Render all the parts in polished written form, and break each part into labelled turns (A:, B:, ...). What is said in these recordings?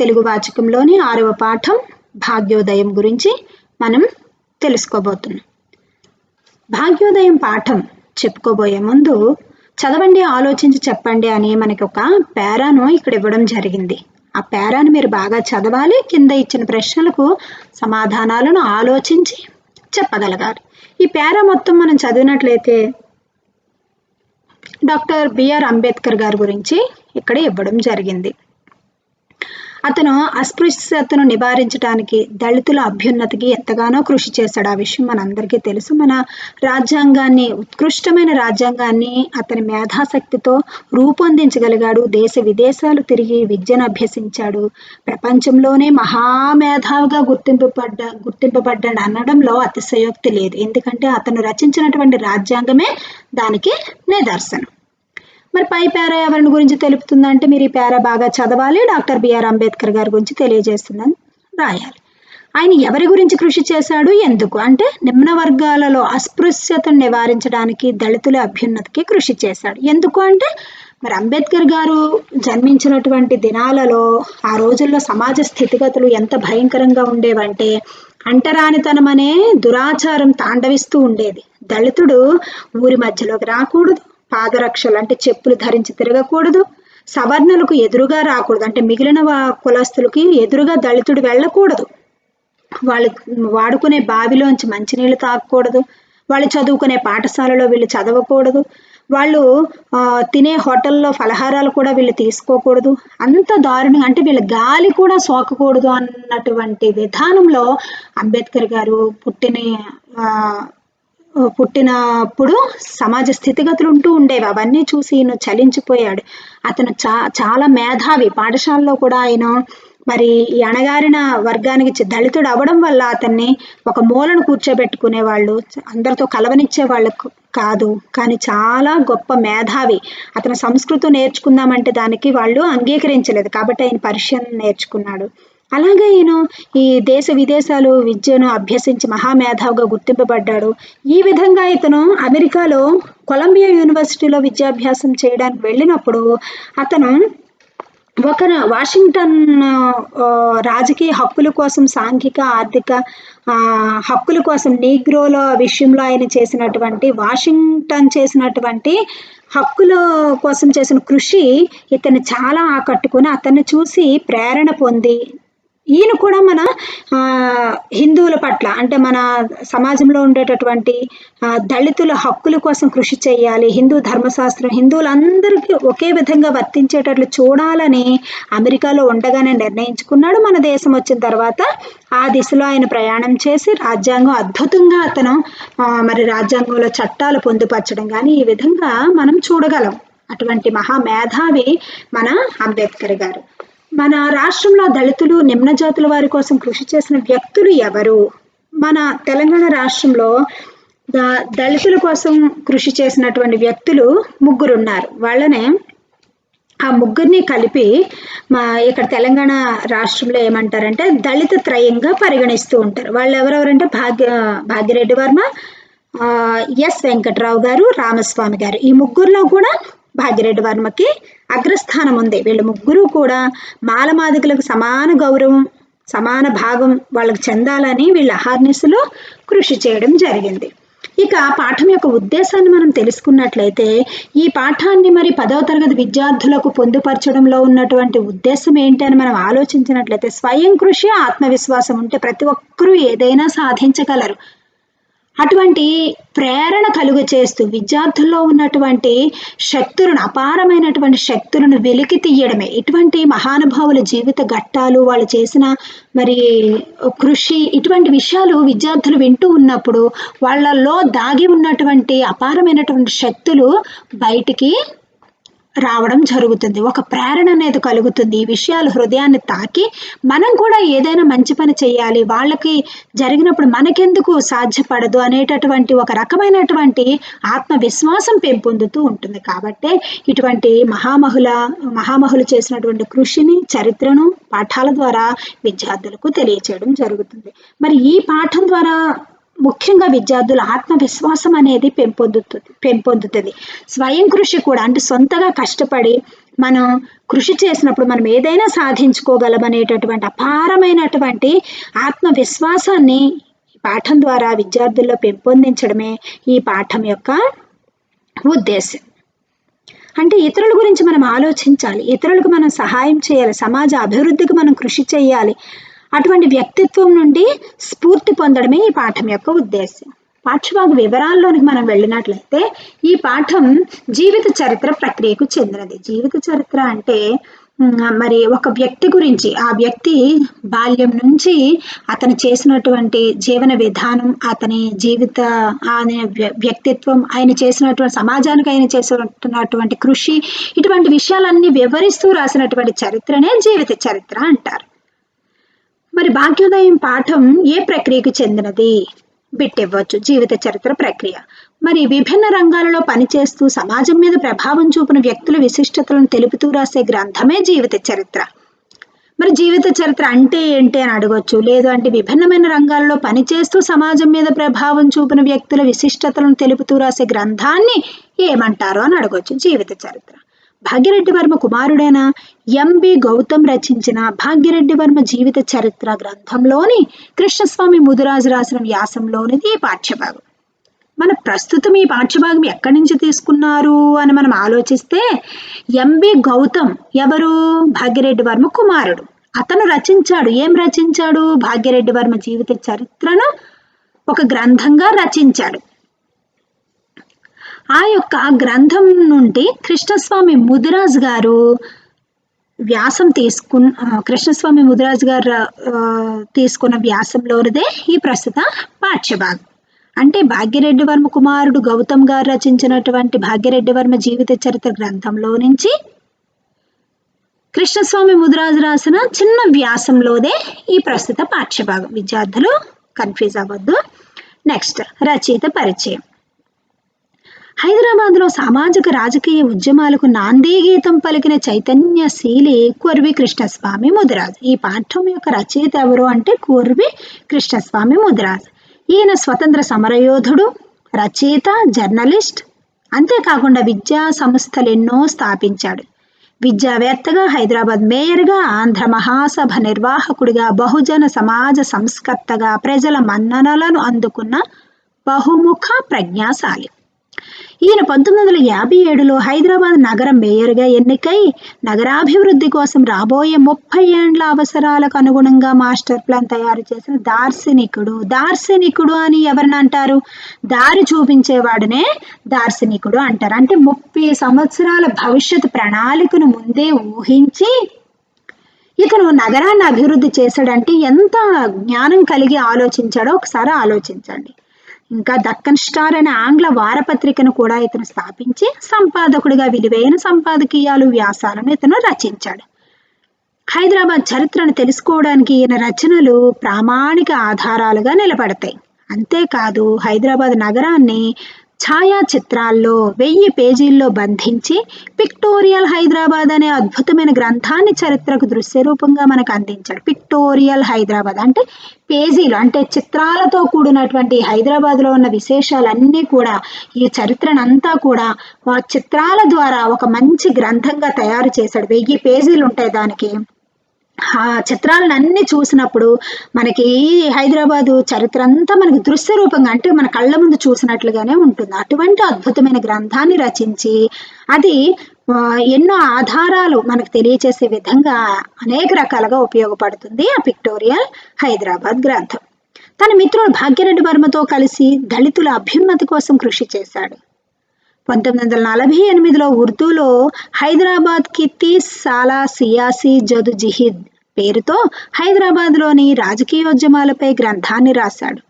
A: తెలుగు వాచకంలోని 6వ పాఠం భాగ్యోదయం గురించి మనం తెలుసుకోబోతున్నాం. భాగ్యోదయం పాఠం చెప్పుకోబోయే ముందు చదవండి, ఆలోచించి చెప్పండి అని మనకి ఒక పేరాను ఇక్కడ ఇవ్వడం జరిగింది. ఆ పేరాను మీరు బాగా చదవాలి. కింద ఇచ్చిన ప్రశ్నలకు సమాధానాలను ఆలోచించి చెప్పగలగాలి. ఈ పేరా మొత్తం మనం చదివినట్లయితే డాక్టర్ బిఆర్ అంబేద్కర్ గారి గురించి ఇక్కడ ఇవ్వడం జరిగింది. అతను అస్పృశ్యతను నివారించడానికి, దళితుల అభ్యున్నతికి ఎంతగానో కృషి చేశాడు. ఆ విషయం మనందరికీ తెలుసు. మన రాజ్యాంగాన్ని, ఉత్కృష్టమైన రాజ్యాంగాన్ని అతని మేధాశక్తితో రూపొందించగలిగాడు. దేశ విదేశాలు తిరిగి విద్యను అభ్యసించాడు. ప్రపంచంలోనే మహామేధావిగా గుర్తింపబడ్డాడు అనడంలో అతిశయోక్తి లేదు. ఎందుకంటే అతను రచించినటువంటి రాజ్యాంగమే దానికి నిదర్శనం. మరి పై పేరా ఎవరిని గురించి తెలుపుతుందంటే మీరు ఈ పేరా బాగా చదవాలి. డాక్టర్ బిఆర్ అంబేద్కర్ గారి గురించి తెలియజేస్తుందని రాయాలి. ఆయన ఎవరి గురించి కృషి చేశాడు, ఎందుకు అంటే నిమ్న వర్గాలలో అస్పృశ్యతను నివారించడానికి, దళితుల అభ్యున్నతికి కృషి చేశాడు. ఎందుకు అంటే మరి అంబేద్కర్ గారు జన్మించినటువంటి దినాలలో ఆ రోజుల్లో సమాజ స్థితిగతులు ఎంత భయంకరంగా ఉండేవంటే అంటరానితనం అనే దురాచారం తాండవిస్తూ ఉండేది. దళితుడు ఊరి మధ్యలోకి రాకూడదు, పాదరక్షలు అంటే చెప్పులు ధరించి తిరగకూడదు, సవర్ణులకు ఎదురుగా రాకూడదు అంటే మిగిలిన కులస్తులకి ఎదురుగా దళితుడు వెళ్ళకూడదు, వాళ్ళు వాడుకునే బావిలోంచి మంచినీళ్ళు తాగకూడదు, వాళ్ళు చదువుకునే పాఠశాలలో వీళ్ళు చదవకూడదు, వాళ్ళు తినే హోటల్లో ఫలహారాలు కూడా వీళ్ళు తీసుకోకూడదు, అంత దారుణంగా అంటే వీళ్ళ గాలి కూడా సోకకూడదు అన్నటువంటి విధానంలో అంబేద్కర్ గారు పుట్టినప్పుడు సమాజ స్థితిగతులు ఉంటూ ఉండేవి. అవన్నీ చూసి ఈయన చలించిపోయాడు. అతను చాలా మేధావి. పాఠశాలలో కూడా ఆయన మరి ఈ అణగారిన వర్గానికి దళితుడు అవ్వడం వల్ల అతన్ని ఒక మూలను కూర్చోబెట్టుకునేవాళ్ళు, అందరితో కలవనిచ్చేవాళ్ళు కాదు. కానీ చాలా గొప్ప మేధావి. అతను సంస్కృతం నేర్చుకుందామంటే దానికి వాళ్ళు అంగీకరించలేదు. కాబట్టి ఆయన పర్షియన్ నేర్చుకున్నాడు. అలాగే ఈయన ఈ దేశ విదేశాలు విద్యను అభ్యసించి మహామేధావిగా గుర్తింపబడ్డాడు. ఈ విధంగా ఇతను అమెరికాలో కొలంబియా యూనివర్సిటీలో విద్యాభ్యాసం చేయడానికి వెళ్ళినప్పుడు అతను వాషింగ్టన్ రాజకీయ హక్కుల కోసం, సాంఘిక ఆర్థిక హక్కుల కోసం, నీగ్రోల విషయంలో ఆయన వాషింగ్టన్ చేసినటువంటి హక్కుల కోసం చేసిన కృషి ఇతన్ని చాలా ఆకట్టుకుని అతన్ని చూసి ప్రేరణ పొంది ఈయన కూడా మన హిందువుల పట్ల అంటే మన సమాజంలో ఉండేటటువంటి దళితుల హక్కుల కోసం కృషి చేయాలి, హిందూ ధర్మశాస్త్రం హిందువులందరికీ ఒకే విధంగా వర్తించేటట్లు చూడాలని అమెరికాలో ఉండగానే నిర్ణయించుకున్నాడు. మన దేశం వచ్చిన తర్వాత ఆ దిశలో ఆయన ప్రయాణం చేసి రాజ్యాంగం అద్భుతంగా అతను మరి రాజ్యాంగంలో చట్టాలు పొందుపరచడం కానీ ఈ విధంగా మనం చూడగలం. అటువంటి మహామేధావి మన అంబేద్కర్ గారు. మన రాష్ట్రంలో దళితులు, నిమ్న జాతుల వారి కోసం కృషి చేసిన వ్యక్తులు ఎవరు? మన తెలంగాణ రాష్ట్రంలో దళితుల కోసం కృషి చేసినటువంటి వ్యక్తులు 3 ఉన్నారు. వాళ్ళనే ఆ 3ని కలిపి ఇక్కడ తెలంగాణ రాష్ట్రంలో ఏమంటారంటే దళిత త్రయంగా పరిగణిస్తూ ఉంటారు. వాళ్ళు ఎవరెవరంటే భాగ్యరెడ్డి వర్మ, ఎస్ వెంకట్రావు గారు, రామస్వామి గారు. ఈ 3లో కూడా భాగ్యరెడ్డి వర్మకి అగ్రస్థానం ఉంది. వీళ్ళు 3 కూడా మాలమాదికులకు సమాన గౌరవం, సమాన భాగం వాళ్ళకి చెందాలని వీళ్ళ అహర్నిశలో కృషి చేయడం జరిగింది. ఇక పాఠం యొక్క ఉద్దేశాన్ని మనం తెలుసుకున్నట్లయితే ఈ పాఠాన్ని మరి 10వ తరగతి విద్యార్థులకు పొందుపరచడంలో ఉన్నటువంటి ఉద్దేశం ఏంటి అని మనం ఆలోచించినట్లయితే స్వయం కృషి, ఆత్మవిశ్వాసం ఉంటే ప్రతి ఒక్కరూ ఏదైనా సాధించగలరు. అటువంటి ప్రేరణ కలుగు చేస్తూ విద్యార్థుల్లో ఉన్నటువంటి శక్తులను, అపారమైనటువంటి శక్తులను వెలికి తీయడమే. ఇటువంటి మహానుభావుల జీవిత ఘట్టాలు, వాళ్ళు చేసిన మరి కృషి, ఇటువంటి విషయాలు విద్యార్థులు వింటూ ఉన్నప్పుడు వాళ్ళల్లో దాగి ఉన్నటువంటి అపారమైనటువంటి శక్తులు బయటికి రావడం జరుగుతుంది. ఒక ప్రేరణ అనేది కలుగుతుంది. ఈ విషయాలు హృదయాన్ని తాకి మనం కూడా ఏదైనా మంచి పని చేయాలి, వాళ్ళకి జరిగినప్పుడు మనకెందుకు సాధ్యపడదు అనేటటువంటి ఒక రకమైనటువంటి ఆత్మవిశ్వాసం పెంపొందుతూ ఉంటుంది. కాబట్టి ఇటువంటి మహామహులు చేసినటువంటి కృషిని, చరిత్రను పాఠాల ద్వారా విద్యార్థులకు తెలియచేయడం జరుగుతుంది. మరి ఈ పాఠం ద్వారా ముఖ్యంగా విద్యార్థుల ఆత్మవిశ్వాసం అనేది పెంపొందుతుంది. స్వయం కృషి కూడా అంటే సొంతగా కష్టపడి మనం కృషి చేసినప్పుడు మనం ఏదైనా సాధించుకోగలమనేటటువంటి అపారమైనటువంటి ఆత్మవిశ్వాసాన్ని పాఠం ద్వారా విద్యార్థుల్లో పెంపొందించడమే ఈ పాఠం యొక్క ఉద్దేశం. అంటే ఇతరుల గురించి మనం ఆలోచించాలి, ఇతరులకు మనం సహాయం చేయాలి, సమాజ అభివృద్ధికి మనం కృషి చేయాలి. అటువంటి వ్యక్తిత్వం నుండి స్ఫూర్తి పొందడమే ఈ పాఠం యొక్క ఉద్దేశం. పాఠ్యభాగ వివరాల్లోనికి మనం వెళ్ళినట్లయితే ఈ పాఠం జీవిత చరిత్ర ప్రక్రియకు చెందినది. జీవిత చరిత్ర అంటే మరి ఒక వ్యక్తి గురించి, ఆ వ్యక్తి బాల్యం నుంచి అతను చేసినటువంటి జీవన విధానం, అతని జీవిత వ్యక్తిత్వం, ఆయన చేసినటువంటి సమాజానికి ఆయన చేసినటువంటి కృషి, ఇటువంటి విషయాలన్నీ వివరిస్తూ రాసినటువంటి చరిత్రనే జీవిత చరిత్ర అంటారు. మరి భాగ్యోదయం పాఠం ఏ ప్రక్రియకు చెందినది? బిట్ ఇవ్వచ్చు. జీవిత చరిత్ర ప్రక్రియ. మరి విభిన్న రంగాలలో పనిచేస్తూ సమాజం మీద ప్రభావం చూపిన వ్యక్తుల విశిష్టతలను తెలుపుతూ రాసే గ్రంథమే జీవిత చరిత్ర. మరి జీవిత చరిత్ర అంటే ఏంటి అని అడగొచ్చు. లేదు అంటే విభిన్నమైన రంగాలలో పనిచేస్తూ సమాజం మీద ప్రభావం చూపిన వ్యక్తుల విశిష్టతలను తెలుపుతూ రాసే గ్రంథాన్ని ఏమంటారో అని అడగొచ్చు. జీవిత చరిత్ర. భాగ్యరెడ్డి వర్మ కుమారుడైన ఎంబి గౌతమ్ రచించిన భాగ్యరెడ్డి వర్మ జీవిత చరిత్ర గ్రంథంలోని కృష్ణస్వామి ముదిరాజు రాసిన వ్యాసంలోనిది ఈ పాఠ్యభాగం. మన ప్రస్తుతం ఈ పాఠ్యభాగం ఎక్కడి నుంచి తీసుకున్నారు అని మనం ఆలోచిస్తే, ఎంబి గౌతమ్ ఎవరు? భాగ్యరెడ్డి వర్మ కుమారుడు. అతను రచించాడు. ఏం రచించాడు? భాగ్యరెడ్డి వర్మ జీవిత చరిత్రను ఒక గ్రంథంగా రచించాడు. ఆ యొక్క గ్రంథం నుండి కృష్ణస్వామి ముదిరాజు గారు వ్యాసం కృష్ణస్వామి ముదిరాజు గారు తీసుకున్న వ్యాసంలోనిదే ఈ ప్రస్తుత పాఠ్యభాగం. అంటే భాగ్యరెడ్డి వర్మ కుమారుడు గౌతమ్ గారు రచించినటువంటి భాగ్యరెడ్డి వర్మ జీవిత చరిత్ర గ్రంథంలో నుంచి కృష్ణస్వామి ముదిరాజు రాసిన చిన్న వ్యాసంలోదే ఈ ప్రస్తుత పాఠ్యభాగం. విద్యార్థులు కన్ఫ్యూజ్ అవ్వద్దు. నెక్స్ట్, రచయిత పరిచయం. హైదరాబాద్లో సామాజిక రాజకీయ ఉద్యమాలకు నాందీ గీతం పలికిన చైతన్యశీలి కొర్వి కృష్ణస్వామి ముదిరాజు. ఈ పాఠం యొక్క రచయిత ఎవరు అంటే కొర్వి కృష్ణస్వామి ముదిరాజు. ఈయన స్వతంత్ర సమరయోధుడు, రచయిత, జర్నలిస్ట్. అంతేకాకుండా విద్యా సంస్థలు ఎన్నో స్థాపించాడు. విద్యావేత్తగా, హైదరాబాద్ మేయర్గా, ఆంధ్ర మహాసభ నిర్వాహకుడిగా, బహుజన సమాజ సంస్కర్తగా ప్రజల మన్ననలను అందుకున్న బహుముఖ ప్రజ్ఞాశాలి. ఈయన 1957లో హైదరాబాద్ నగర మేయర్గా ఎన్నికై నగరాభివృద్ధి కోసం రాబోయే 30 ఏండ్ల అవసరాలకు అనుగుణంగా మాస్టర్ ప్లాన్ తయారు చేసిన దార్శనికుడు. దార్శనికుడు అని ఎవరిని అంటారు? దారి చూపించేవాడునే దార్శనికుడు అంటారు. అంటే 30 సంవత్సరాల భవిష్యత్ ప్రణాళికను ముందే ఊహించి ఇతను నగరాన్ని అభివృద్ధి చేశాడంటే ఎంత జ్ఞానం కలిగి ఆలోచించాడో ఒకసారి ఆలోచించండి. ఇంకా దక్కన్ స్టార్ అనే ఆంగ్ల వారపత్రికను కూడా ఇతను స్థాపించి సంపాదకుడిగా విలువైన సంపాదకీయాలు, వ్యాసాలను ఇతను రచించాడు. హైదరాబాద్ చరిత్రను తెలుసుకోవడానికి ఈయన రచనలు ప్రామాణిక ఆధారాలుగా నిలబడతాయి. అంతేకాదు, హైదరాబాద్ నగరాన్ని ఛాయాచిత్రాల్లో 1000 పేజీల్లో బంధించి పిక్టోరియల్ హైదరాబాద్ అనే అద్భుతమైన గ్రంథాన్ని చరిత్రకు దృశ్య రూపంగా మనకు అందించాడు. పిక్టోరియల్ హైదరాబాద్ అంటే పేజీలు, అంటే చిత్రాలతో కూడినటువంటి హైదరాబాద్లో ఉన్న విశేషాలన్నీ కూడా, ఈ చరిత్రనంతా కూడా ఆ చిత్రాల ద్వారా ఒక మంచి గ్రంథంగా తయారు చేశాడు. 1000 పేజీలు ఉంటాయి దానికి. ఆ చిత్రాలను అన్ని చూసినప్పుడు మనకి హైదరాబాదు చరిత్ర అంతా మనకి దృశ్య రూపంగా, అంటే మన కళ్ళ ముందు చూసినట్లుగానే ఉంటుంది. అటువంటి అద్భుతమైన గ్రంథాన్ని రచించి అది ఎన్నో ఆధారాలు మనకు తెలియచేసే విధంగా అనేక రకాలుగా ఉపయోగపడుతుంది ఆ పిక్టోరియల్ హైదరాబాద్ గ్రంథం. తన మిత్రుడు భాగ్యరెడ్డి వర్మతో కలిసి దళితుల అభ్యున్నతి కోసం కృషి చేశాడు. 1948లో ఉర్దూలో హైదరాబాద్ కి 30 సాలా సియాసీ జదుజిహిద్ పేరుతో హైదరాబాద్లోని రాజకీయోద్యమాలపై గ్రంథాన్ని రాశాడు.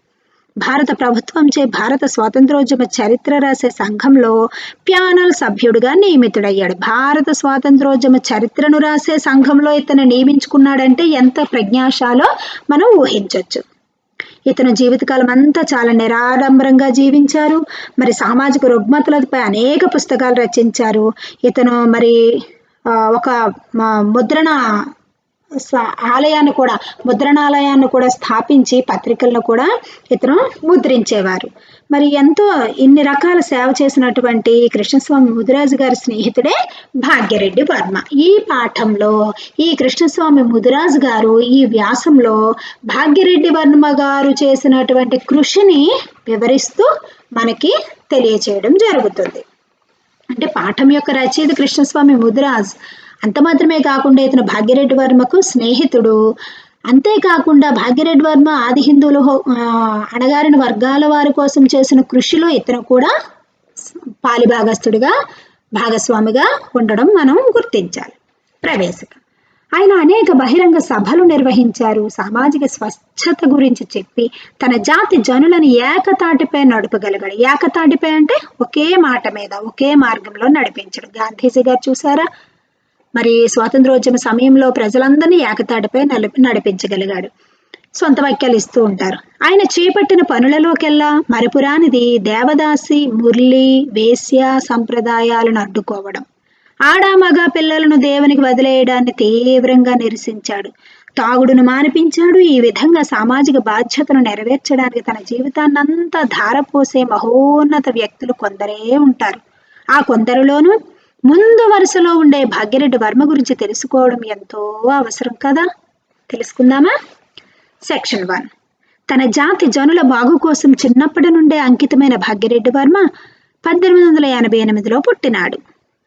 A: భారత ప్రభుత్వంచే భారత స్వాతంత్రోద్యమ చరిత్ర రాసే సంఘంలో ప్యానల్ సభ్యుడిగా నియమితుడయ్యాడు. భారత స్వాతంత్రోద్యమ చరిత్రను రాసే సంఘంలో ఇతను నియమించుకున్నాడంటే ఎంత ప్రజ్ఞాశాలో మనం ఊహించవచ్చు. ఇతను జీవితకాలం అంతా చాలా నిరాడంబరంగా జీవించారు. మరి సామాజిక రుగ్మతలపై అనేక పుస్తకాలు రచించారు. ఇతను మరి ఒక ముద్రణ ఆలయాన్ని కూడా, ముద్రణాలయాన్ని కూడా స్థాపించి పత్రికలను కూడా ఇతను ముద్రించేవారు. మరి ఎంతో ఇన్ని రకాల సేవ చేసినటువంటి కృష్ణస్వామి ముదిరాజు గారి స్నేహితుడే భాగ్యరెడ్డి వర్మ. ఈ పాఠంలో ఈ కృష్ణస్వామి ముదిరాజు గారు ఈ వ్యాసంలో భాగ్యరెడ్డి వర్మ గారు చేసినటువంటి కృషిని వివరిస్తూ మనకి తెలియచేయడం జరుగుతుంది. అంటే పాఠం యొక్క రచయిత కృష్ణస్వామి ముదిరాజ్, అంత మాత్రమే కాకుండా ఇతను భాగ్యరెడ్డి వర్మకు స్నేహితుడు. అంతేకాకుండా భాగ్యరెడ్డి వర్మ ఆది హిందువులు అణగారిన వర్గాల వారి కోసం చేసిన కృషిలో ఇతను కూడా పాలిభాగస్తుడిగా, భాగస్వామిగా ఉండడం మనం గుర్తించాలి. ప్రవేశిక ఆయన అనేక బహిరంగ సభలు నిర్వహించారు. సామాజిక స్వచ్ఛత గురించి చెప్పి తన జాతి జనులను ఏకతాటిపై నడుపగలిగాడు. ఏకతాటిపై అంటే ఒకే మాట మీద, ఒకే మార్గంలో నడిపించడం. గాంధీజీ గారు చూసారా, మరి స్వాతంత్రోద్యమ సమయంలో ప్రజలందరినీ ఏకతాటిపై నడిపించగలిగాడు. సొంత వాక్యాలు ఇస్తూ ఉంటారు. ఆయన చేపట్టిన పనులలోకెల్లా మరపురానిది దేవదాసి, మురళి, వేశ్య సంప్రదాయాలను అడ్డుకోవడం. ఆడామగ పిల్లలను దేవునికి వదిలేయడాన్ని తీవ్రంగా నిరసించాడు. తాగుడును మానిపించాడు. ఈ విధంగా సామాజిక బాధ్యతను నెరవేర్చడానికి తన జీవితాన్నంతా ధారపోసే మహోన్నత వ్యక్తులు కొందరే ఉంటారు. ఆ కొందరిలోనూ ముందు వరుసలో ఉండే భాగ్యరెడ్డి వర్మ గురించి తెలుసుకోవడం ఎంతో అవసరం కదా. తెలుసుకుందామా? సెక్షన్ 1. తన జాతి జనుల బాగు కోసం చిన్నప్పటి నుండే అంకితమైన భాగ్యరెడ్డి వర్మ 1888లో పుట్టినాడు.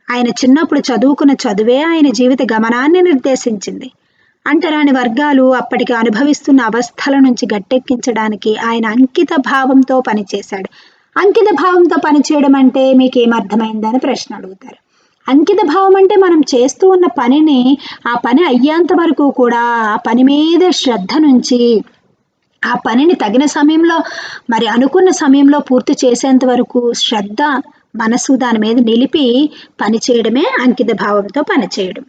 A: ఆయన చిన్నప్పుడు చదువుకున్న చదువే ఆయన జీవిత గమనాన్ని నిర్దేశించింది. అంటరాని వర్గాలు అప్పటికి అనుభవిస్తున్న అవస్థల నుంచి గట్టెక్కించడానికి ఆయన అంకిత భావంతో పనిచేశాడు. అంకిత భావంతో పనిచేయడం అంటే మీకేమర్థమైందని ప్రశ్న అడుగుతారు. అంకిత భావం అంటే మనం చేస్తూ ఉన్న పనిని, ఆ పని అయ్యేంత వరకు కూడా ఆ పని మీద శ్రద్ధ నుంచి ఆ పనిని తగిన సమయంలో, మరి అనుకున్న సమయంలో పూర్తి చేసేంత వరకు శ్రద్ధ, మనసు దాని మీద నిలిపి పనిచేయడమే అంకిత భావంతో పనిచేయడం.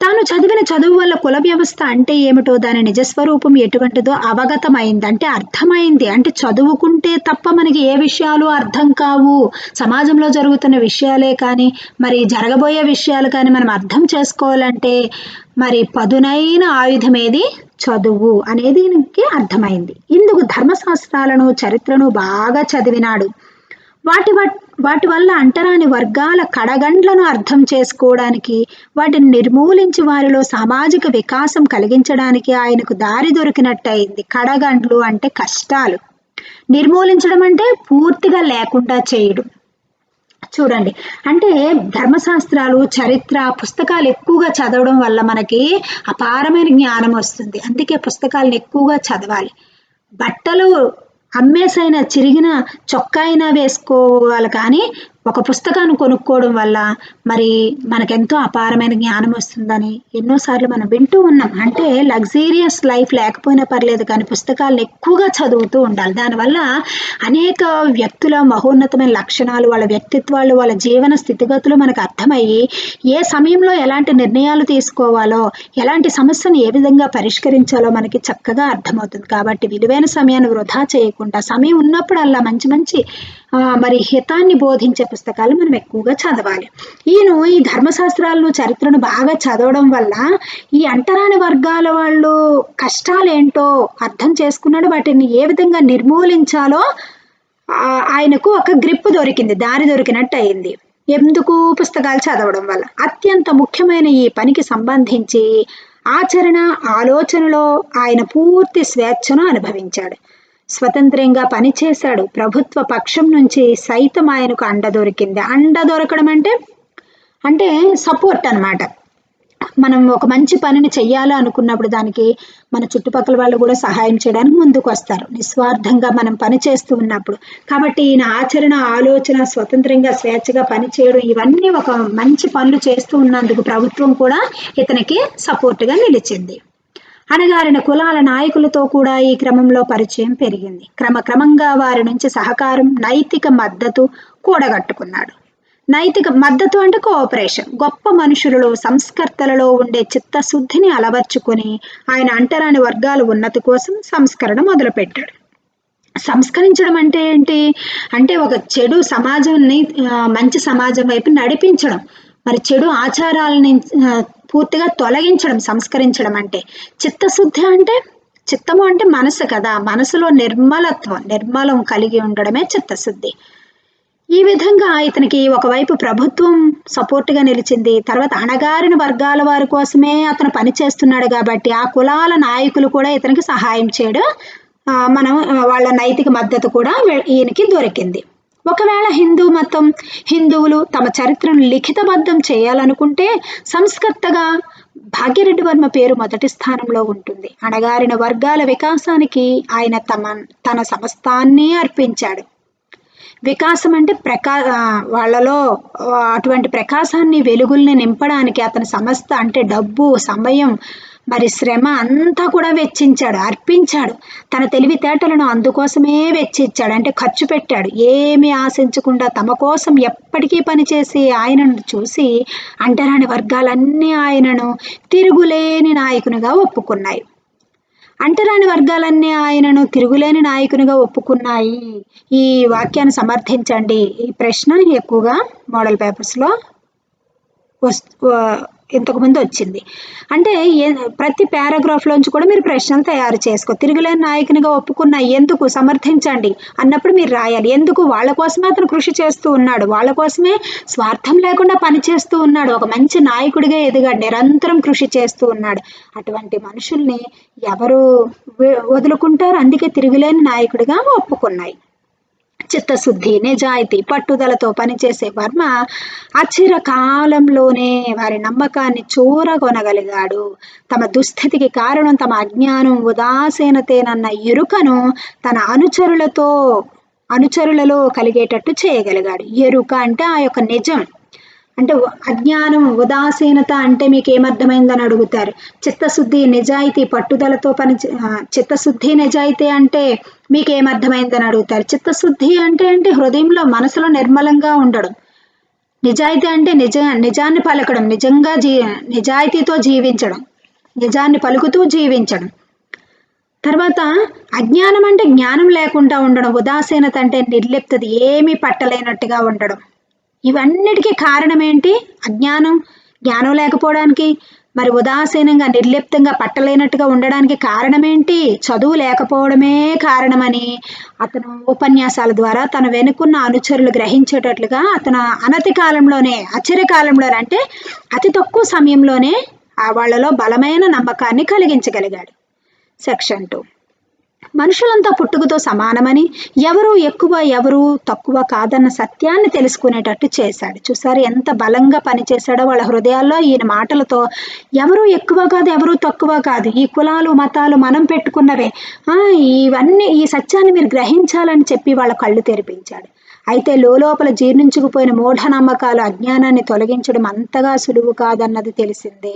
A: తాను చదివిన చదువు వల్ల కుల వ్యవస్థ అంటే ఏమిటో, దాని నిజస్వరూపం ఎటువంటిదో అవగతమైంది, అంటే అర్థమైంది. అంటే చదువుకుంటే తప్ప మనకి ఏ విషయాలు అర్థం కావు. సమాజంలో జరుగుతున్న విషయాలే కానీ, మరి జరగబోయే విషయాలు కానీ మనం అర్థం చేసుకోవాలంటే మరి పదునైన ఆయుధం ఏది? చదువు అనేది అర్థమైంది. ఇందుకు ధర్మశాస్త్రాలను, చరిత్రను బాగా చదివినాడు. వాటి వల్ల అంటరాని వర్గాల కడగండ్లను అర్థం చేసుకోవడానికి, వాటిని నిర్మూలించి వారిలో సామాజిక వికాసం కలిగించడానికి ఆయనకు దారి దొరికినట్టయింది. కడగండ్లు అంటే కష్టాలు, నిర్మూలించడం అంటే పూర్తిగా లేకుండా చేయడం. చూడండి, అంటే ధర్మశాస్త్రాలు, చరిత్ర పుస్తకాలు ఎక్కువగా చదవడం వల్ల మనకి అపారమైన జ్ఞానం వస్తుంది. అందుకే పుస్తకాలను ఎక్కువగా చదవాలి. బట్టలు అమ్మేసైనా, చిరిగిన చొక్కా అయినా వేసుకోవాలి, కానీ ఒక పుస్తకాన్ని కొనుక్కోవడం వల్ల మరి మనకెంతో అపారమైన జ్ఞానం వస్తుందని ఎన్నోసార్లు మనం వింటూ ఉన్నాం. అంటే లగ్జీరియస్ లైఫ్ లేకపోయినా పర్లేదు, కానీ పుస్తకాలను ఎక్కువగా చదువుతూ ఉండాలి. దానివల్ల అనేక వ్యక్తుల మహోన్నతమైన లక్షణాలు, వాళ్ళ వ్యక్తిత్వాలు, వాళ్ళ జీవన స్థితిగతులు మనకు అర్థమయ్యి ఏ సమయంలో ఎలాంటి నిర్ణయాలు తీసుకోవాలో, ఎలాంటి సమస్యను ఏ విధంగా పరిష్కరించాలో మనకి చక్కగా అర్థమవుతుంది. కాబట్టి విలువైన సమయాన్ని వృధా చేయకుండా సమయం ఉన్నప్పుడల్లా మంచి మంచి మరి హితాన్ని బోధించే పుస్తకాలు మనం ఎక్కువగా చదవాలి. ఈ ధర్మశాస్త్రాలను, చరిత్రను బాగా చదవడం వల్ల ఈ అంటరాని వర్గాల వాళ్ళు కష్టాలేంటో అర్థం చేసుకున్నాడు. వాటిని ఏ విధంగా నిర్మూలించాలో ఆయనకు ఒక గ్రిప్ దొరికింది, దారి దొరికినట్టు అయింది. ఎందుకు? పుస్తకాలు చదవడం వల్ల. అత్యంత ముఖ్యమైన ఈ పనికి సంబంధించి ఆచరణ, ఆలోచనలో ఆయన పూర్తి స్వేచ్ఛను అనుభవించాడు. స్వతంత్రంగా పనిచేశాడు. ప్రభుత్వ పక్షం నుంచి సైతం ఆయనకు అండ దొరికింది. అండ దొరకడం అంటే సపోర్ట్ అన్నమాట. మనం ఒక మంచి పనిని చెయ్యాలి అనుకున్నప్పుడు దానికి మన చుట్టుపక్కల వాళ్ళు కూడా సహాయం చేయడానికి ముందుకు వస్తారు, నిస్వార్థంగా మనం పని చేస్తూ ఉన్నప్పుడు. కాబట్టి ఈయన ఆచరణ, ఆలోచన, స్వతంత్రంగా స్వేచ్ఛగా పనిచేయడం, ఇవన్నీ ఒక మంచి పనులు చేస్తూ ఉన్నందుకు ప్రభుత్వం కూడా ఇతనికి సపోర్ట్గా నిలిచింది. అణగారిన కులాల నాయకులతో కూడా ఈ క్రమంలో పరిచయం పెరిగింది. క్రమక్రమంగా వారి నుంచి సహకారం, నైతిక మద్దతు కూడగట్టుకున్నాడు. నైతిక మద్దతు అంటే కోఆపరేషన్. గొప్ప మనుషులలో, సంస్కర్తలలో ఉండే చిత్తశుద్ధిని అలవర్చుకొని ఆయన అంటరాని వర్గాల ఉన్నతి కోసం సంస్కరణ మొదలుపెట్టాడు. సంస్కరించడం అంటే ఏంటి? అంటే ఒక చెడు సమాజాన్ని మంచి సమాజం వైపు నడిపించడం, మరి చెడు ఆచారాలని పూర్తిగా తొలగించడం, సంస్కరించడం అంటే. చిత్తశుద్ధి అంటే చిత్తము అంటే మనసు కదా, మనసులో నిర్మలం కలిగి ఉండడమే చిత్తశుద్ధి. ఈ విధంగా ఇతనికి ఒకవైపు ప్రభుత్వం సపోర్ట్గా నిలిచింది, తర్వాత అణగారిన వర్గాల వారి కోసమే అతను పనిచేస్తున్నాడు కాబట్టి ఆ కులాల నాయకులు కూడా ఇతనికి సహాయం చేయడం, మనం వాళ్ళ నైతిక మద్దతు కూడా ఈయనకి దొరికింది. ఒకవేళ హిందువులు తమ చరిత్రను లిఖితబద్ధం చేయాలనుకుంటే సంస్కర్తగా భాగ్యరెడ్డి వర్మ పేరు మొదటి స్థానంలో ఉంటుంది. అణగారిన వర్గాల వికాసానికి ఆయన తన సమస్తాన్ని అర్పించాడు. వికాసం అంటే వాళ్ళలో అటువంటి ప్రకాశాన్ని, వెలుగుల్ని నింపడానికి అతని సమస్త అంటే డబ్బు, సమయం, మరి శ్రమ అంతా కూడా వెచ్చించాడు, అర్పించాడు. తన తెలివితేటలను అందుకోసమే వెచ్చించాడు, అంటే ఖర్చు పెట్టాడు. ఏమీ ఆశించకుండా తమ కోసం ఎప్పటికీ పనిచేసి ఆయనను చూసి అంటరాని వర్గాలన్నీ ఆయనను తిరుగులేని నాయకునిగా ఒప్పుకున్నాయి. అంటరాని వర్గాలన్నీ ఆయనను తిరుగులేని నాయకునిగా ఒప్పుకున్నాయి. ఈ వాక్యాన్ని సమర్థించండి. ఈ ప్రశ్న ఎక్కువగా మోడల్ పేపర్స్లో ఇంతకుముందు వచ్చింది. అంటే ప్రతి పారాగ్రాఫ్లోంచి కూడా మీరు ప్రశ్నలు తయారు చేసుకో. తిరుగులేని నాయకునిగా ఒప్పుకున్న ఎందుకు సమర్థించండి అన్నప్పుడు మీరు రాయాలి. ఎందుకు? వాళ్ళ కోసమే అతను కృషి చేస్తూ ఉన్నాడు, వాళ్ళ కోసమే స్వార్థం లేకుండా పనిచేస్తూ ఉన్నాడు, ఒక మంచి నాయకుడిగా ఎదిగాడు, నిరంతరం కృషి చేస్తూ ఉన్నాడు. అటువంటి మనుషుల్ని ఎవరు వదులుకుంటారు? అందుకే తిరుగులేని నాయకుడిగా ఒప్పుకున్నాయి. చిత్తశుద్ధి, నిజాయితీ, పట్టుదలతో పనిచేసే వర్మ అచిరకాలంలోనే వారి నమ్మకాన్ని చూరగొనగలిగాడు. తమ దుస్థితికి కారణం తమ అజ్ఞానం, ఉదాసీనతేనన్న ఎరుకను తన అనుచరులలో కలిగేటట్టు చేయగలిగాడు. ఎరుక అంటే ఆ యొక్క నిజం. అంటే అజ్ఞానం, ఉదాసీనత అంటే మీకు ఏమర్థమైందని అడుగుతారు. చిత్తశుద్ధి, నిజాయితీ, పట్టుదలతో చిత్తశుద్ధి, నిజాయితీ అంటే మీకు ఏమర్థమైందని అడుగుతారు. చిత్తశుద్ధి అంటే హృదయంలో, మనసులో నిర్మలంగా ఉండడం. నిజాయితీ అంటే నిజాన్ని పలకడం, నిజాయితీతో జీవించడం, నిజాన్ని పలుకుతూ జీవించడం. తర్వాత అజ్ఞానం అంటే జ్ఞానం లేకుండా ఉండడం. ఉదాసీనత అంటే నిర్లిప్తత, ఏమీ పట్టలేనట్టుగా ఉండడం. ఇవన్నిటికీ కారణం ఏంటి? జ్ఞానం లేకపోవడానికి, మరి ఉదాసీనంగా, నిర్లిప్తంగా, పట్టలేనట్టుగా ఉండడానికి కారణం ఏంటి? చదువు లేకపోవడమే కారణమని అతను ఉపన్యాసాల ద్వారా తన వెనుకున్న అనుచరులు గ్రహించేటట్లుగా అతను అచిరకాలంలోనే అంటే అతి తక్కువ సమయంలోనే వాళ్ళలో బలమైన నమ్మకాన్ని కలిగించగలిగాడు. సెక్షన్ 2. మనుషులంతా పుట్టుకతో సమానమని, ఎవరు ఎక్కువ ఎవరు తక్కువ కాదన్న సత్యాన్ని తెలుసుకునేటట్టు చేశాడు. చూసారు ఎంత బలంగా పనిచేశాడో వాళ్ళ హృదయాల్లో. ఈయన మాటలతో ఎవరు ఎక్కువ కాదు, ఎవరు తక్కువ కాదు, ఈ కులాలు మతాలు మనం పెట్టుకున్నవే, ఇవన్నీ, ఈ సత్యాన్ని మీరు గ్రహించాలని చెప్పి వాళ్ళ కళ్ళు తెరిపించాడు. అయితే లోపల జీర్ణించుకుపోయిన మూఢనమ్మకాలు, అజ్ఞానాన్ని తొలగించడం అంతగా సులువు కాదన్నది తెలిసిందే.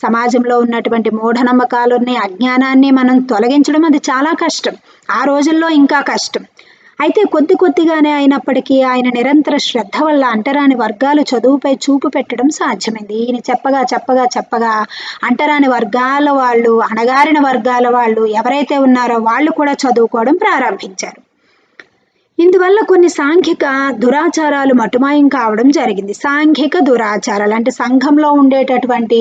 A: సమాజంలో ఉన్నటువంటి మూఢనమ్మకాలని, అజ్ఞానాన్ని మనం తొలగించడం అది చాలా కష్టం. ఆ రోజుల్లో ఇంకా కష్టం. అయితే కొద్దిగానే అయినప్పటికీ ఆయన నిరంతర శ్రద్ధ వల్ల అంటరాని వర్గాలు చదువుపై చూపు పెట్టడం సాధ్యమైంది. ఈయన చెప్పగా అంటరాని వర్గాల వాళ్ళు, అణగారిన వర్గాల వాళ్ళు ఎవరైతే ఉన్నారో వాళ్ళు కూడా చదువుకోవడం ప్రారంభించారు. ఇందువల్ల కొన్ని సాంఘిక దురాచారాలు మటుమాయం కావడం జరిగింది. సాంఘిక దురాచారాలు అంటే సంఘంలో ఉండేటటువంటి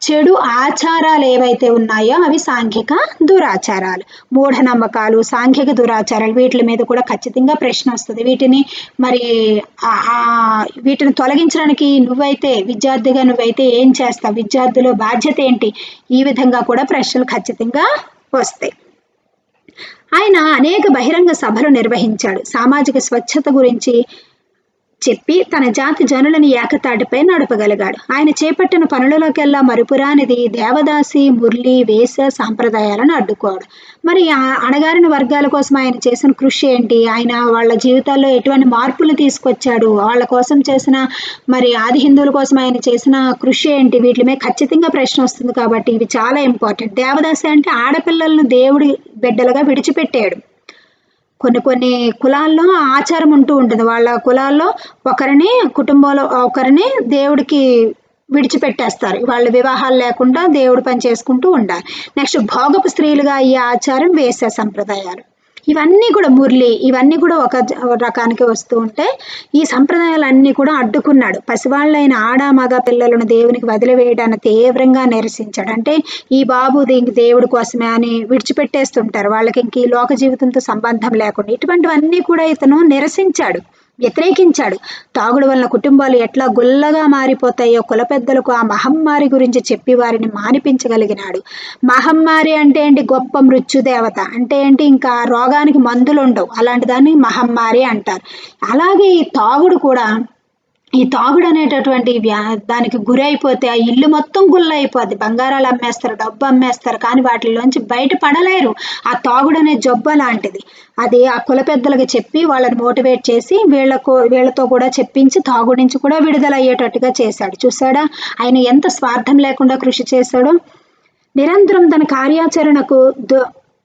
A: చెడు ఆచారాలు ఏవైతే ఉన్నాయో అవి సాంఘిక దురాచారాలు. మూఢనమ్మకాలు, సాంఘిక దురాచారాలు, వీటి మీద కూడా ఖచ్చితంగా ప్రశ్న వస్తుంది. వీటిని తొలగించడానికి విద్యార్థిగా నువ్వైతే ఏం చేస్తావు, విద్యార్థుల బాధ్యత ఏంటి, ఈ విధంగా కూడా ప్రశ్నలు ఖచ్చితంగా వస్తాయి. ఆయన అనేక బహిరంగ సభలు నిర్వహించాడు. సామాజిక స్వచ్ఛత గురించి చెప్పి తన జాతి జనులను ఏకతాటిపై నడపగలిగాడు. ఆయన చేపట్టిన పనులలోకెల్లా మరుపురానిది దేవదాసి, మురళి, వేష సాంప్రదాయాలను అడ్డుకోవడం. మరి అణగారిన వర్గాల కోసం ఆయన చేసిన కృషి ఏంటి? ఆయన వాళ్ళ జీవితాల్లో ఎటువంటి మార్పులు తీసుకొచ్చాడు? వాళ్ళ కోసం చేసిన, మరి ఆది హిందువుల కోసం ఆయన చేసిన కృషి ఏంటి? వీటి మీద ఖచ్చితంగా ప్రశ్న వస్తుంది కాబట్టి ఇవి చాలా ఇంపార్టెంట్. దేవదాసి అంటే ఆడపిల్లలను దేవుడి బిడ్డలుగా విడిచిపెట్టాడు. కొన్ని కులాల్లో ఆచారం ఉంటూ ఉంటుంది. వాళ్ళ కులాల్లో కుటుంబంలో ఒకరిని దేవుడికి విడిచిపెట్టేస్తారు. వాళ్ళ వివాహాలు లేకుండా దేవుడి పని చేసుకుంటూ ఉండాలి. నెక్స్ట్ భోగపు స్త్రీలుగా అయ్యే ఆచారం వేశ్య సంప్రదాయాలు. ఇవన్నీ కూడా మురళి ఇవన్నీ కూడా ఒక రకానికి వస్తూ ఉంటే ఈ సంప్రదాయాలన్నీ కూడా అడ్డుకున్నాడు. పసివాళ్ళైన ఆడ మగ పిల్లలను దేవునికి వదిలివేయడాన్ని తీవ్రంగా నిరసించాడు. అంటే ఈ బాబు దీనికి దేవుడి కోసమే అని విడిచిపెట్టేస్తుంటారు, వాళ్ళకి ఇంక ఈ లోక జీవితంతో సంబంధం లేకుండా. ఇటువంటివన్నీ కూడా ఇతను నిరసించాడు, వ్యతిరేకించాడు. తాగుడు వలన కుటుంబాలు ఎట్లా గుల్లగా మారిపోతాయో కుల పెద్దలకు ఆ మహమ్మారి గురించి చెప్పి వారిని మానిపించగలిగినాడు. మహమ్మారి అంటే ఏంటి? గొప్ప మృత్యుదేవత అంటే ఏంటి? ఇంకా రోగానికి మందులు ఉండవు, అలాంటి దాన్ని మహమ్మారి అంటారు. అలాగే ఈ తాగుడు అనేటటువంటి దానికి గురి అయిపోతే ఆ ఇల్లు మొత్తం గుల్ల అయిపోద్ది. బంగారాలు అమ్మేస్తారు, డబ్బు అమ్మేస్తారు, కానీ వాటిలోంచి బయట పడలేరు. ఆ తాగుడు అనే జబ్బు లాంటిది. అది ఆ కుల పెద్దలకు చెప్పి వాళ్ళని మోటివేట్ చేసి వీళ్ళతో కూడా చెప్పించి తాగుడు నుంచి కూడా విడుదల అయ్యేటట్టుగా చేశాడు. చూసాడా ఆయన ఎంత స్వార్థం లేకుండా కృషి చేశాడో. నిరంతరం తన కార్యాచరణకు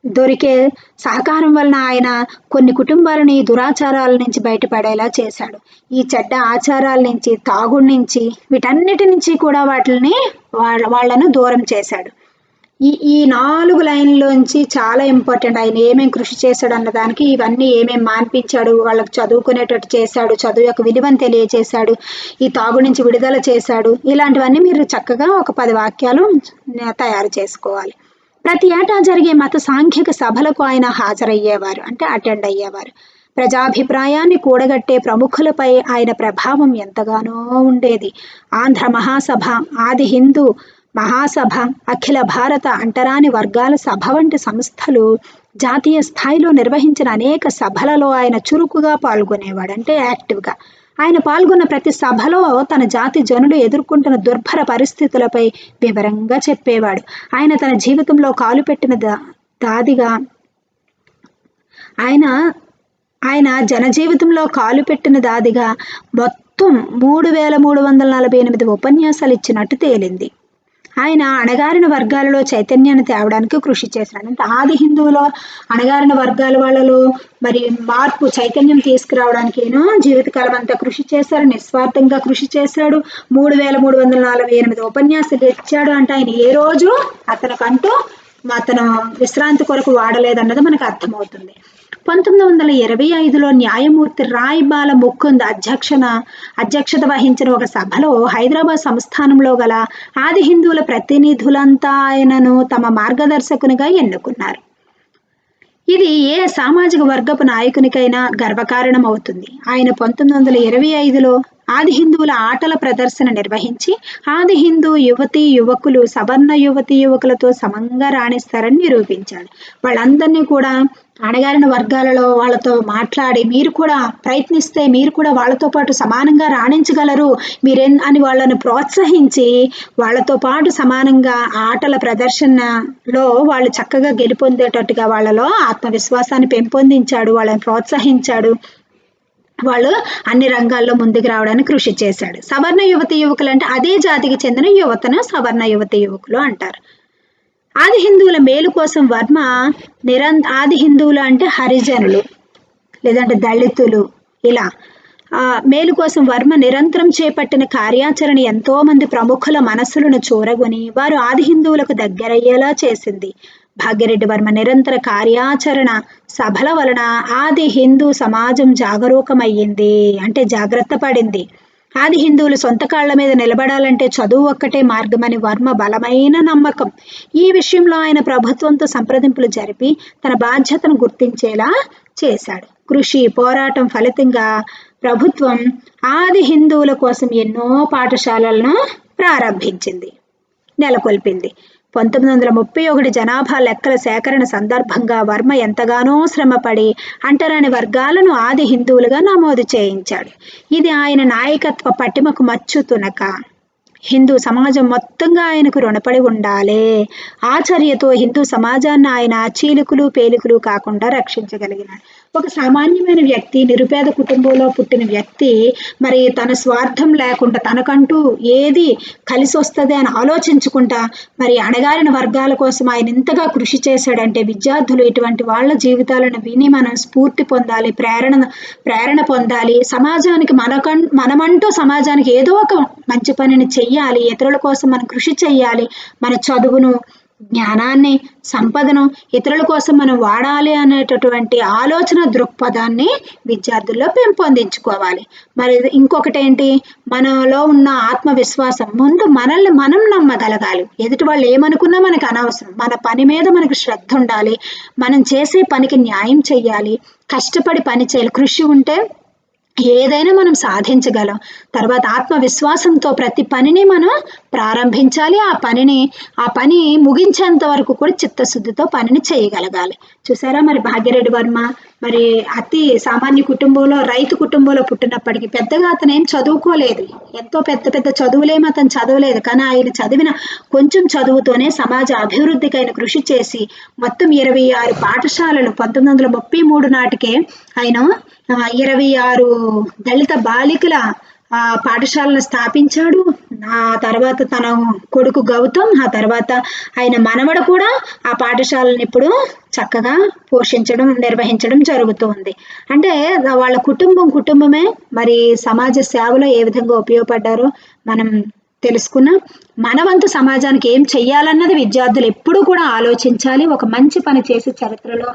A: దొరికే సహకారం వలన ఆయన కొన్ని కుటుంబాలని దురాచారాల నుంచి బయటపడేలా చేశాడు. ఈ చెడ్డ ఆచారాల నుంచి, తాగుడు నుంచి, వీటన్నిటి నుంచి కూడా వాళ్ళను దూరం చేశాడు. ఈ 4 లైన్లోంచి చాలా ఇంపార్టెంట్. ఆయన ఏమేం కృషి చేశాడు అన్నదానికి ఇవన్నీ ఏమేం మాన్పించాడు, వాళ్ళకు చదువుకునేటట్టు చేశాడు, చదువు యొక్క విలువను తెలియచేశాడు, ఈ తాగు నుంచి విడుదల చేశాడు. ఇలాంటివన్నీ మీరు చక్కగా ఒక 10 వాక్యాలు తయారు చేసుకోవాలి. ప్రతి ఏటా జరిగే మత సాంఘిక సభలకు ఆయన హాజరయ్యేవారు, అంటే అటెండ్ అయ్యేవారు. ప్రజాభిప్రాయాన్ని కూడగట్టే ప్రముఖులపై ఆయన ప్రభావం ఎంతగానో ఉండేది. ఆంధ్ర మహాసభ, ఆది హిందూ మహాసభ, అఖిల భారత అంటరాని వర్గాల సభ వంటి సంస్థలు జాతీయ స్థాయిలో నిర్వహించిన అనేక సభలలో ఆయన చురుకుగా పాల్గొనేవాడు, అంటే యాక్టివ్గా. ఆయన పాల్గొన్న ప్రతి సభలో తన జాతి జనులు ఎదుర్కొంటున్న దుర్భర పరిస్థితులపై వివరంగా చెప్పేవాడు. ఆయన తన జీవితంలో కాలుపెట్టిన దాదిగా ఆయన జనజీవితంలో కాలుపెట్టిన దాదిగా మొత్తం 3348 ఉపన్యాసాలు ఇచ్చినట్టు తేలింది. ఆయన అణగారిన వర్గాలలో చైతన్యాన్ని తేవడానికి కృషి చేశాడు. అంటే ఆది హిందువులో అణగారిన వర్గాల వాళ్ళలో మరి మార్పు, చైతన్యం తీసుకురావడానికి జీవితకాలం అంతా కృషి చేశాడు, నిస్వార్థంగా కృషి చేశాడు. 3348 ఉపన్యాసాలు ఇచ్చాడు. అంటే ఆయన ఏ రోజు అతను విశ్రాంతి కొరకు వాడలేదన్నది మనకు అర్థమవుతుంది. 1925లో న్యాయమూర్తి రాయ్ బాల ముకుంద్ అధ్యక్షత వహించిన ఒక సభలో హైదరాబాద్ సంస్థానంలో గల ఆది హిందువుల ప్రతినిధులంతా ఆయనను తమ మార్గదర్శకునిగా ఎన్నుకున్నారు. ఇది ఏ సామాజిక వర్గపు నాయకునికైనా గర్వకారణం అవుతుంది. ఆయన 1925లో ఆది హిందువుల ఆటల ప్రదర్శన నిర్వహించి ఆది హిందూ యువతీ యువకులు సవర్ణ యువతీ యువకులతో సమంగా రాణిస్తారని నిరూపించాడు. వాళ్ళందరినీ కూడా అణగారిన వర్గాలలో వాళ్ళతో మాట్లాడి, మీరు కూడా ప్రయత్నిస్తే మీరు కూడా వాళ్ళతో పాటు సమానంగా రాణించగలరు అని వాళ్ళను ప్రోత్సహించి వాళ్ళతో పాటు సమానంగా ఆటల ప్రదర్శనలో వాళ్ళు చక్కగా గెలుపొందేటట్టుగా వాళ్ళలో ఆత్మవిశ్వాసాన్ని పెంపొందించాడు, వాళ్ళని ప్రోత్సహించాడు. వాళ్ళు అన్ని రంగాల్లో ముందుకు రావడానికి కృషి చేశాడు. సవర్ణ యువతీ యువకులు అంటే అదే జాతికి చెందిన యువతను సవర్ణ యువతీ యువకులు అంటారు. ఆది హిందువుల మేలు కోసం వర్మ ఆది హిందువులు అంటే హరిజనులు లేదంటే దళితులు, ఇలా మేలు కోసం వర్మ నిరంతరం చేపట్టిన కార్యాచరణ ఎంతో మంది ప్రముఖుల మనస్సులను చూరగొని వారు ఆది హిందువులకు దగ్గరయ్యేలా చేసింది. భాగ్యరెడ్డి వర్మ నిరంతర కార్యాచరణ సభల వలన ఆది హిందూ సమాజం జాగరూకమయ్యింది, అంటే జాగ్రత్త పడింది. ఆది హిందువులు సొంత కాళ్ల మీద నిలబడాలంటే చదువు ఒక్కటే మార్గమని వర్మ బలమైన నమ్మకం. ఈ విషయంలో ఆయన ప్రభుత్వంతో సంప్రదింపులు జరిపి తన బాధ్యతను గుర్తించేలా చేశాడు. కృషి, పోరాటం ఫలితంగా ప్రభుత్వం ఆది హిందువుల కోసం ఎన్నో పాఠశాలలను ప్రారంభించింది, నెలకొల్పింది. 1931 జనాభా లెక్కల సేకరణ సందర్భంగా వర్మ ఎంతగానో శ్రమపడి అంటరాని వర్గాలను ఆది హిందువులుగా నమోదు చేయించాడు. ఇది ఆయన నాయకత్వ పటిమకు మచ్చుతునక. హిందూ సమాజం మొత్తంగా ఆయనకు రుణపడి ఉండాలి. ఆచర్యతో హిందూ సమాజాన్ని ఆయన చీలికలు పేలికలు కాకుండా రక్షించగలిగినాడు. ఒక సామాన్యమైన వ్యక్తి, నిరుపేద కుటుంబంలో పుట్టిన వ్యక్తి మరి తన స్వార్థం లేకుండా తనకంటూ ఏది కలిసి వస్తుంది అని ఆలోచించుకుంటా మరి అణగారిన వర్గాల కోసం ఆయన ఇంతగా కృషి చేశాడంటే విద్యార్థులు ఇటువంటి వాళ్ళ జీవితాలను విని మనం స్ఫూర్తి పొందాలి, ప్రేరణ పొందాలి. సమాజానికి మనమంటూ సమాజానికి ఏదో ఒక మంచి పనిని చెయ్యాలి, ఇతరుల కోసం మనం కృషి చెయ్యాలి. మన చదువును జ్ఞానాన్ని, సంపదను ఇతరుల కోసం మనం వాడాలి అనేటటువంటి ఆలోచన దృక్పథాన్ని విద్యార్థుల్లో పెంపొందించుకోవాలి. మరి ఇంకొకటి ఏంటి, మనలో ఉన్న ఆత్మవిశ్వాసం, ముందు మనల్ని మనం నమ్మగలగాలి. ఎదుటి వాళ్ళు ఏమనుకున్నా మనకు అనవసరం. మన పని మీద మనకు శ్రద్ధ ఉండాలి. మనం చేసే పనికి న్యాయం చెయ్యాలి. కష్టపడి పని చేయాలి. కృషి ఉంటే ఏదైనా మనం సాధించగలం. తర్వాత ఆత్మవిశ్వాసంతో ప్రతి పనిని మనం ప్రారంభించాలి. ఆ పని ముగించేంత వరకు కూడా చిత్తశుద్ధితో పనిని చేయగలగాలి. చూసారా, మరి భాగ్యరెడ్డి వర్మ మరి అతి సామాన్య కుటుంబంలో, రైతు కుటుంబంలో పుట్టినప్పటికీ పెద్దగా అతను ఏం చదువుకోలేదు. ఎంతో పెద్ద పెద్ద చదువులేమో అతను చదవలేదు. కానీ ఆయన చదివిన కొంచెం చదువుతోనే సమాజ అభివృద్ధికి ఆయన కృషి చేసి మొత్తం 26 పాఠశాలలు 1933 నాటికే ఆయన 26 దళిత బాలికల పాఠశాలను స్థాపించాడు. ఆ తర్వాత తన కొడుకు గౌతమ్, ఆ తర్వాత ఆయన మనవడు కూడా ఆ పాఠశాలను ఇప్పుడు చక్కగా నిర్వహించడం జరుగుతుంది. అంటే వాళ్ళ కుటుంబమే మరి సమాజ సేవలో ఏ విధంగా ఉపయోగపడ్డారో మనం తెలుసుకున్నాం. మన వంతు సమాజానికి ఏం చెయ్యాలన్నది విద్యార్థులు ఎప్పుడూ కూడా ఆలోచించాలి. ఒక మంచి పని చేసి చరిత్రలో